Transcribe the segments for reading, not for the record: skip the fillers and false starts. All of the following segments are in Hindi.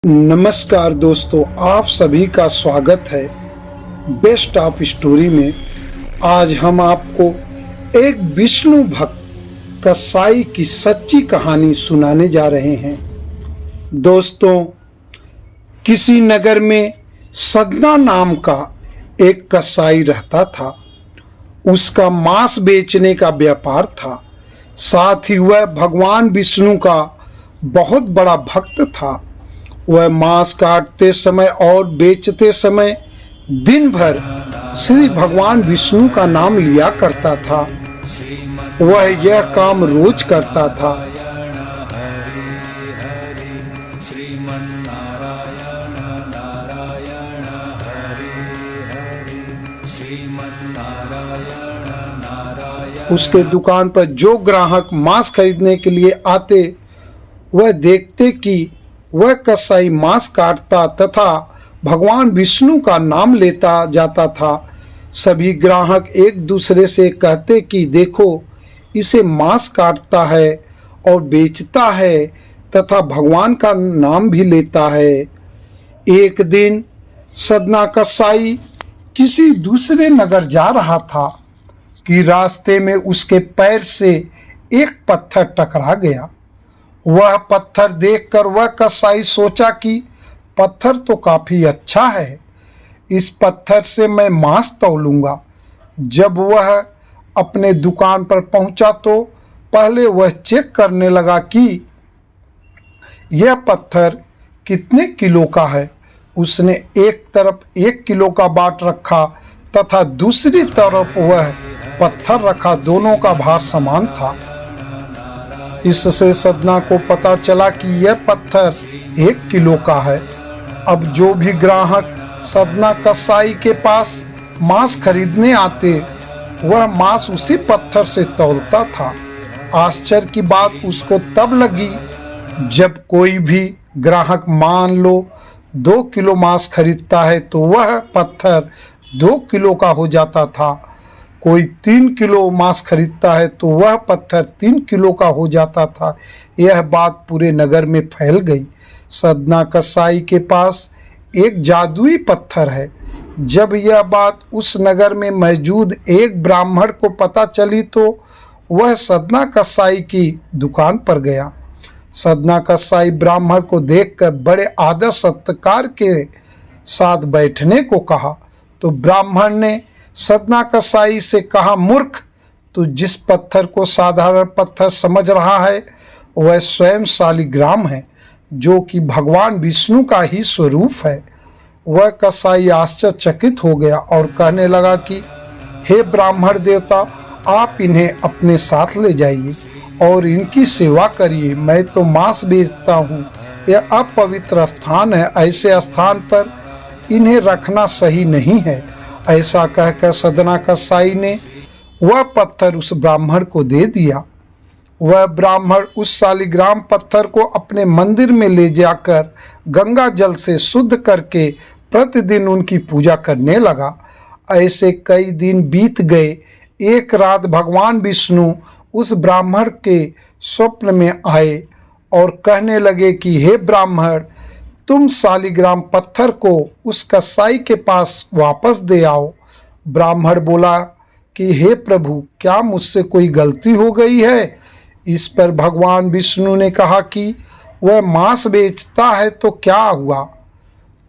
नमस्कार दोस्तों, आप सभी का स्वागत है बेस्ट ऑफ स्टोरी में। आज हम आपको एक विष्णु भक्त कसाई की सच्ची कहानी सुनाने जा रहे हैं। दोस्तों, किसी नगर में सदना नाम का एक कसाई रहता था। उसका मांस बेचने का व्यापार था। साथ ही वह भगवान विष्णु का बहुत बड़ा भक्त था। वह मांस काटते समय और बेचते समय दिन भर श्री भगवान विष्णु का नाम लिया करता था। वह यह काम रोज करता था। उसके दुकान पर जो ग्राहक मांस खरीदने के लिए आते, वह देखते कि वह कसाई मांस काटता तथा भगवान विष्णु का नाम लेता जाता था। सभी ग्राहक एक दूसरे से कहते कि देखो, इसे मांस काटता है और बेचता है तथा भगवान का नाम भी लेता है। एक दिन सदना कसाई किसी दूसरे नगर जा रहा था कि रास्ते में उसके पैर से एक पत्थर टकरा गया। वह पत्थर देखकर वह कसाई सोचा कि पत्थर तो काफी अच्छा है, इस पत्थर से मैं मांस तौलूंगा। जब वह अपने दुकान पर पहुंचा तो पहले वह चेक करने लगा कि यह पत्थर कितने किलो का है। उसने एक तरफ 1 किलो का बाट रखा तथा दूसरी तरफ वह पत्थर रखा। दोनों का भार समान था। इससे सदना को पता चला कि यह पत्थर 1 किलो का है। अब जो भी ग्राहक सदना कसाई के पास मांस खरीदने आते, वह मांस उसी पत्थर से तौलता था। आश्चर्य की बात उसको तब लगी जब कोई भी ग्राहक मान लो 2 किलो मांस खरीदता है तो वह पत्थर 2 किलो का हो जाता था। कोई 3 किलो मांस खरीदता है तो वह पत्थर 3 किलो का हो जाता था। यह बात पूरे नगर में फैल गई। सदना कसाई के पास एक जादुई पत्थर है। जब यह बात उस नगर में मौजूद एक ब्राह्मण को पता चली तो वह सदना कसाई की दुकान पर गया। सदना कसाई ब्राह्मण को देखकर बड़े आदर सत्कार के साथ बैठने को कहा तो ब्राह्मण ने सदना कसाई से कहा, मूर्ख, तू जिस पत्थर को साधारण पत्थर समझ रहा है वह स्वयं शालिग्राम है, जो कि भगवान विष्णु का ही स्वरूप है। वह कसाई आश्चर्यचकित हो गया और कहने लगा कि हे ब्राह्मण देवता, आप इन्हें अपने साथ ले जाइए और इनकी सेवा करिए। मैं तो मांस बेचता हूँ, यह अपवित्र स्थान है, ऐसे स्थान पर इन्हें रखना सही नहीं है। ऐसा कहकर सदना कसाई ने वह पत्थर उस ब्राह्मण को दे दिया। वह ब्राह्मण उस शालिग्राम पत्थर को अपने मंदिर में ले जाकर गंगा जल से शुद्ध करके प्रतिदिन उनकी पूजा करने लगा। ऐसे कई दिन बीत गए। एक रात भगवान विष्णु उस ब्राह्मण के स्वप्न में आए और कहने लगे कि हे ब्राह्मण, तुम शालिग्राम पत्थर को उस कसाई के पास वापस दे आओ। ब्राह्मण बोला कि हे प्रभु, क्या मुझसे कोई गलती हो गई है? इस पर भगवान विष्णु ने कहा कि वह मांस बेचता है तो क्या हुआ,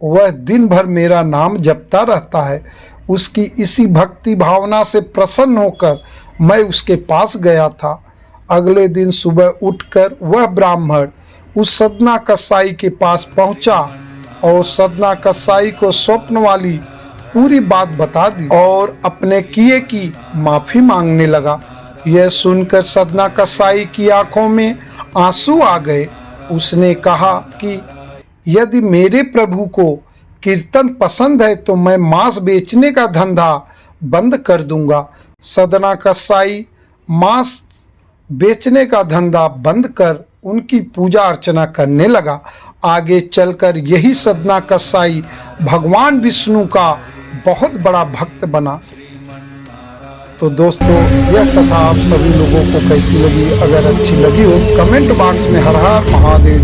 वह दिन भर मेरा नाम जपता रहता है। उसकी इसी भक्ति भावना से प्रसन्न होकर मैं उसके पास गया था। अगले दिन सुबह उठकर वह ब्राह्मण उस सदना कसाई के पास पहुंचा और सदना कसाई को स्वप्न वाली पूरी बात बता दी और अपने किए की माफी मांगने लगा। यह सुनकर सदना कसाई की आंखों में आंसू आ गए। उसने कहा कि यदि मेरे प्रभु को कीर्तन पसंद है तो मैं मांस बेचने का धंधा बंद कर दूंगा। सदना कसाई मांस बेचने का धंधा बंद कर उनकी पूजा अर्चना करने लगा। आगे चलकर यही सदना कसाई भगवान विष्णु का बहुत बड़ा भक्त बना। तो दोस्तों, यह कथा आप सभी लोगों को कैसी लगी? अगर अच्छी लगी हो कमेंट बॉक्स में हर हर महादेव